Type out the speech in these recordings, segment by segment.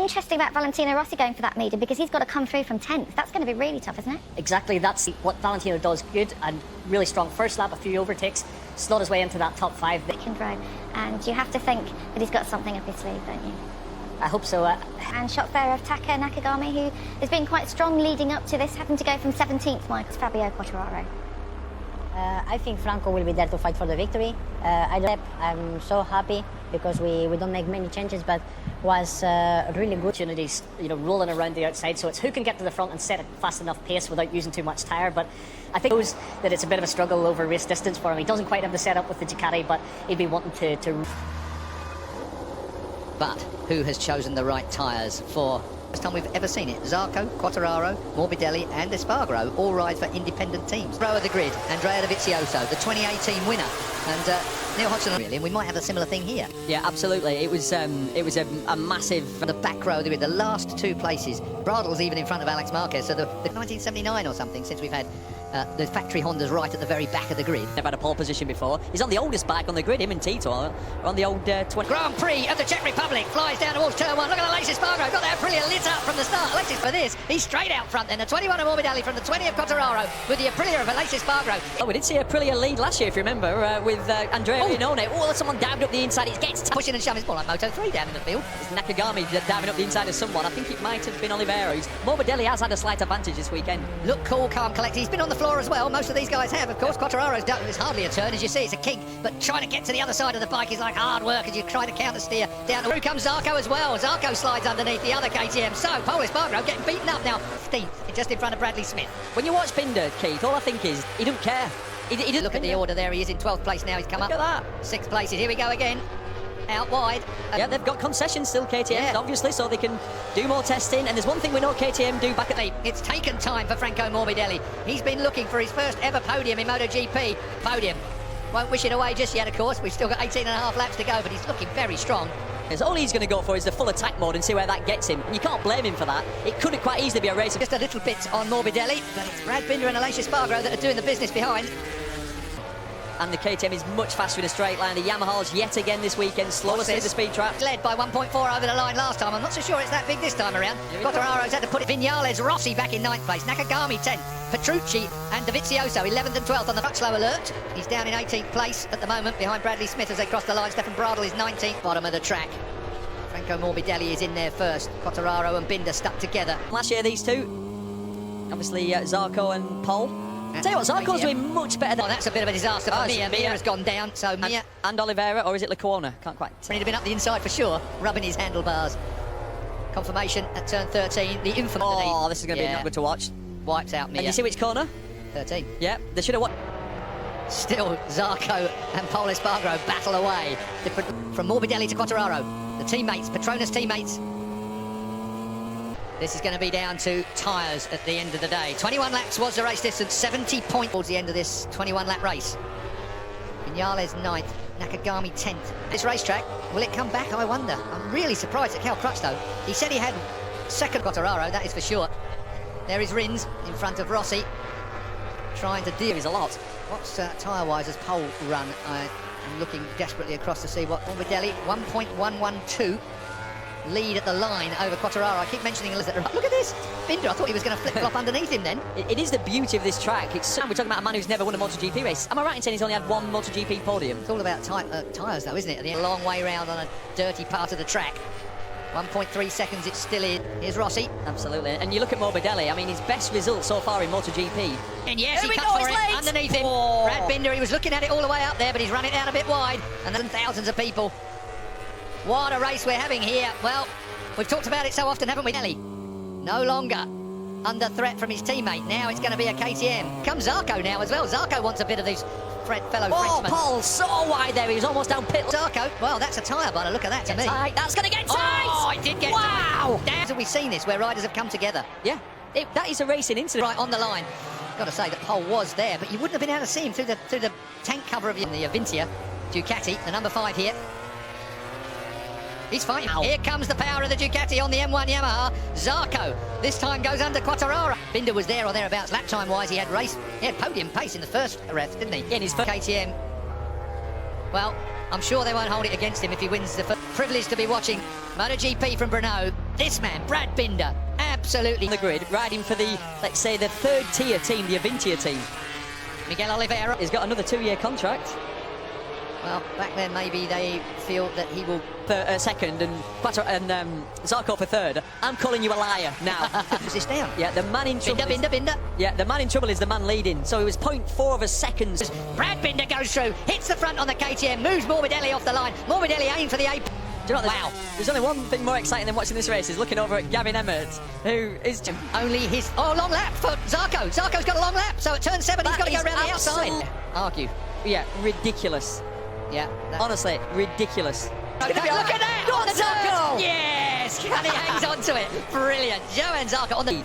interesting about Valentino Rossi going for that medium because he's got to come through from 10th. That's going to be really tough, isn't it? Exactly, that's what Valentino does good and really strong. First lap, a few overtakes, slot his way into that top 5. Second row, and you have to think that he's got something up his sleeve, don't you? I hope so. And shot fair of Taka Nakagami, who has been quite strong leading up to this, having to go from 17th, Michael. Fabio Quartararo. I think Franco will be there to fight for the victory. I'm so happy because we don't make many changes, but was really good. Opportunities, rolling around the outside, so it's who can get to the front and set a fast enough pace without using too much tyre. But I think that it's a bit of a struggle over race distance for him. He doesn't quite have the setup with the Ducati, but he'd be wanting to. But who has chosen the right tyres for first time we've ever seen it? Zarco, Quartararo, Morbidelli and Espargaro all ride for independent teams. Row of the grid, Andrea Dovizioso, the 2018 winner, and Neil Hodgson really, and we might have a similar thing here. Yeah, absolutely. It was a massive. The back row, they were the last 2 places. Bradl's even in front of Alex Marquez, so the 1979 or something since we've had the factory Hondas right at the very back of the grid. They've had a pole position before. He's on the oldest bike on the grid, him and Tito are on the old 20. Grand Prix of the Czech Republic flies down towards turn 1. Look at Aleix Espargaro, got that Aprilia lit up from the start. Aleix for this, he's straight out front then. The 21 of Morbidelli from the 20 of Quartararo with the Aprilia of Aleix Espargaro. Oh, we did see Aprilia lead last year, if you remember, with Andrea Iannone. Oh, someone dived up the inside. It gets pushing and shoving. It's more like Moto3 down in the field. It's Nakagami diving up the inside of someone. I think it might have been Oliveira. Morbidelli has had a slight advantage this weekend. Look cool, calm, collected. He's been on the floor as well. Most of these guys have, of course. Quartararo's done. It's hardly a turn, as you see. It's a kink, but trying to get to the other side of the bike is like hard work as you try to counter steer down. Through comes Zarco as well. Zarco slides underneath the other KTM. So Pol Espargaro getting beaten up now. 15th, just in front of Bradley Smith. When you watch Binder, Keith, all I think is he doesn't care. He doesn't look at the order there. He is in 12th place now. He's come up. Look at that. 6 places. Here we go again. Out wide. Yeah, they've got concessions still, KTM, yeah, obviously, so they can do more testing. And there's one thing we know KTM do back at the... It's taken time for Franco Morbidelli. He's been looking for his first ever podium in MotoGP. Podium. Won't wish it away just yet, of course. We've still got 18 and a half laps to go, but he's looking very strong. Because all he's going to go for is the full attack mode and see where that gets him. And you can't blame him for that. It could quite easily be a race. Just a little bit on Morbidelli, but it's Brad Binder and Aleix Espargaro that are doing the business behind. And the KTM is much faster in a straight line. The Yamaha's yet again this weekend, slowest through the speed trap. Led by 1.4 over the line last time. I'm not so sure it's that big this time around. Quartararo's had to put it. Viñales, Rossi back in 9th place. Nakagami 10th. Petrucci and Dovizioso 11th and 12th on the slow alert. He's down in 18th place at the moment behind Bradley Smith as they cross the line. Stefan Bradl is 19th. Bottom of the track. Franco Morbidelli is in there first. Quartararo and Binder stuck together. Last year, these two, obviously Zarco and Pol. Tell you what, Zarco's doing much better than... Oh, that's a bit of a disaster for Mir. Mir has gone down, so Mir... And Oliveira, or is it Lecuona? Can't quite... He'd have been up the inside for sure, rubbing his handlebars. Confirmation at turn 13, the infamous... Oh, this is going to be not good to watch. Wipes out Mir. And you see which corner? 13. Yeah, they should have... Still, Zarco and Pol Espargaro battle away. From Morbidelli to Quartararo. The teammates, Petronas teammates. This is going to be down to tyres at the end of the day. 21 laps was the race distance, 70 points towards the end of this 21-lap race. Viñales 9th, Nakagami 10th. This racetrack, will it come back, I wonder? I'm really surprised at Cal Crutch, though. He said he had second Quartararo, that is for sure. There is Rins in front of Rossi, trying to deal. He's a lot. What's tyre-wise as Pole run? I'm looking desperately across to see what Morbidelli, 1.112. Lead at the line over Quartararo. I keep mentioning Elizabeth. Look at this. Binder, I thought he was going to flip-flop underneath him then. It is the beauty of this track. We're talking about a man who's never won a MotoGP race. Am I right in saying he's only had one MotoGP podium? It's all about tyres, though, isn't it? A long way round on a dirty part of the track. 1.3 seconds it's still in. Here's Rossi. Absolutely. And you look at Morbidelli, I mean, his best result so far in MotoGP. And yes, he cut for it underneath him. Oh. Brad Binder, he was looking at it all the way up there, but he's run it down a bit wide. And then thousands of people. What a race we're having here. Well, we've talked about it so often, haven't we, Nelly? No longer under threat from his teammate. Now it's going to be a KTM. Comes Zarco now as well. Zarco wants a bit of this fellow Frenchman. Pol, so wide there. He was almost down pit. Zarco, well, that's a tyre butter. Look at that to me. Tight. That's going to get tight. Oh, it did get wow. tight. Have we seen this, where riders have come together? Yeah, that is a racing incident. Right on the line. Got to say that Pol was there, but you wouldn't have been able to see him through the tank cover of the Avintia. Ducati, the number 5 here. He's fighting. Ow. Here comes the power of the Ducati on the M1 Yamaha. Zarco this time goes under Quartararo. Binder was there or thereabouts. Lap time wise, he had podium pace in the first race, didn't he? In his first KTM. Well, I'm sure they won't hold it against him if he wins the first. Privileged to be watching MotoGP from Brno. This man, Brad Binder, absolutely On the grid, riding for the, let's say, the third tier team, the Avintia team. Miguel Oliveira. He's got another 2-year contract. Well, back then maybe they feel that he will... Second and Zarco for third. I'm calling you a liar now. Is this down? Yeah, the man in trouble. Binder. Yeah, the man in trouble is the man leading. So it was 0.4 of a second. Brad Binder goes through, hits the front on the KTM, moves Morbidelli off the line. Morbidelli aimed for the A. Do you know what, Wow. There's only one thing more exciting than watching this race is looking over at Gavin Emmett, who is... Only his... Oh, long lap for Zarco. Zarco's got a long lap, so at turn 7 he's got to go around the outside. Argue. Yeah, ridiculous. Yeah. Honestly, ridiculous. Okay, look at that! Go On on, the Zarco! turn! Yes! And he hangs on to it. Brilliant. Johan Zarco on the...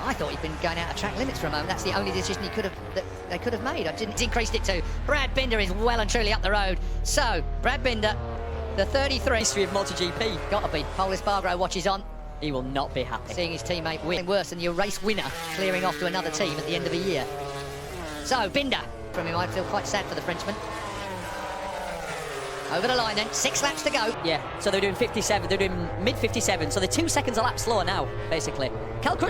I thought he'd been going out of track limits for a moment. That's the only decision he could have that they could have made. I didn't increased it to. Brad Binder is well and truly up the road. So, Brad Binder, the 33. History of MotoGP. Got to be. Paul Espargaro watches on. He will not be happy. Seeing his teammate win. Worse than your race winner clearing off to another team at the end of a year. So, Binder. From him, I feel quite sad for the Frenchman. Over the line then, 6 laps to go. Yeah, so they're doing 57, they're doing mid-57, so they're 2 seconds a lap slower now, basically.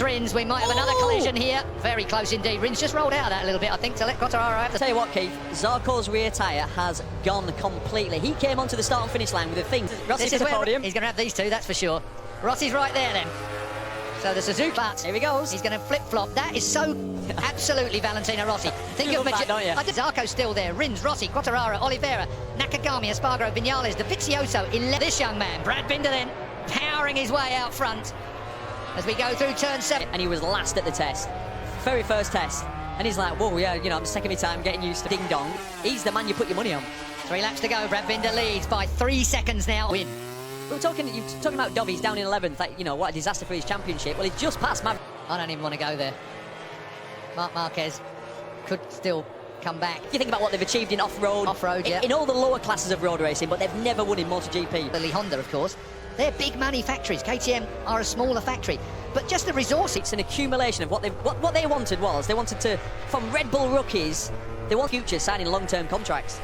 Rins, we might have another collision here. Very close indeed. Rins just rolled out of that a little bit, I think, to let Quartararo have the... Tell you what, Keith, Zarco's rear tyre has gone completely. He came onto the start and finish line with a thing. Rossi's to the podium. He's going to have these two, that's for sure. Rossi's right there then. So the Suzuki, but here he goes. He's going to flip-flop. That is so absolutely Valentino Rossi. Think You of love that, don't you? Zarco's still there. Rins, Rossi, Quartararo, Oliveira, Nakagami, Espargaro, Vinales, Dovizioso, 11. This young man, Brad Binder then, powering his way out front as we go through turn 7. And he was last at the test. Very first test. And he's like, whoa, yeah, you know, I'm just taking my time getting used to ding-dong. He's the man you put your money on. 3 laps to go. Brad Binder leads by 3 seconds now. Win. You're talking about Dovey, he's down in 11th, like, you know, what a disaster for his championship. Well, he's just passed Maverick. I don't even want to go there. Marc Marquez could still come back. You think about what they've achieved in off-road. Off-road, yeah. In all the lower classes of road racing, but they've never won in MotoGP. Lily Honda, of course. They're big money factories. KTM are a smaller factory. But just the resources. It's an accumulation of what they wanted was, they wanted to, from Red Bull rookies, they want future signing long-term contracts.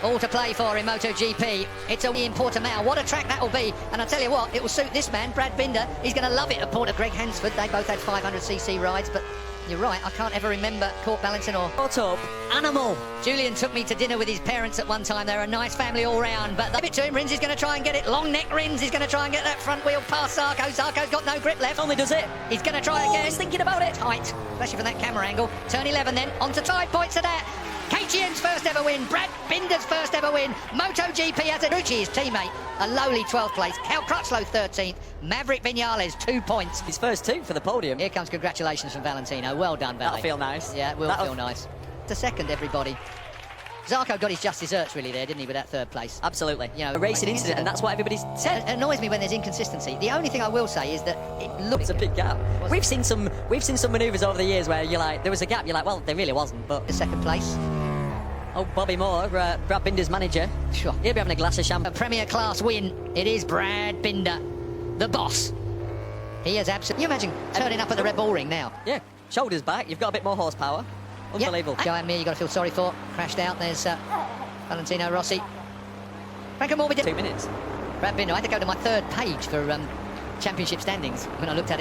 All to play for in MotoGP. It's only in Portimao. What a track that will be. And I tell you what, it will suit this man, Brad Binder. He's going to love it at Port of Greg Hansford. They both had 500cc rides, but you're right, I can't ever remember Court Ballantine or... Auto, animal. Julian took me to dinner with his parents at one time. They're a nice family all round, but give it to him. Rins is going to try and get it. Long neck Rins is going to try and get that front wheel past Zarco. Zarco's got no grip left. Only does it. He's going to try again. He's thinking about it. Tight, especially from that camera angle. Turn 11 then, onto 5 points of that. KTM's first ever win, Brad Binder's first ever win, MotoGP has a Rucci, his teammate, a lowly 12th place, Cal Crutchlow 13th, Maverick Vinales 2 points. His first 2 for the podium. Here comes congratulations from Valentino, well done, Vale. That'll feel nice. Yeah, it will feel nice. The second, everybody. Zarco got his just desserts really there, didn't he, with that 3rd place? Absolutely. You know, a racing incident, and that's what everybody's said. It annoys me when there's inconsistency. The only thing I will say is that it looks a big gap. We've seen some manoeuvres over the years where you're like, there was a gap, you're like, well, there really wasn't, but... The 2nd place. Oh, Bobby Moore, Brad Binder's manager. Sure. He'll be having a glass of champagne. A Premier Class win. It is Brad Binder, the boss. He is absolutely... Can you imagine turning up at the Red Bull Ring now? Yeah, shoulders back, you've got a bit more horsepower. Unbelievable. Yep. Johan Mir, you've got to feel sorry for. Crashed out. There's Valentino Rossi. Franco Morbidelli. 2 minutes. Brad Binder. I had to go to my 3rd page for championship standings when I looked at it.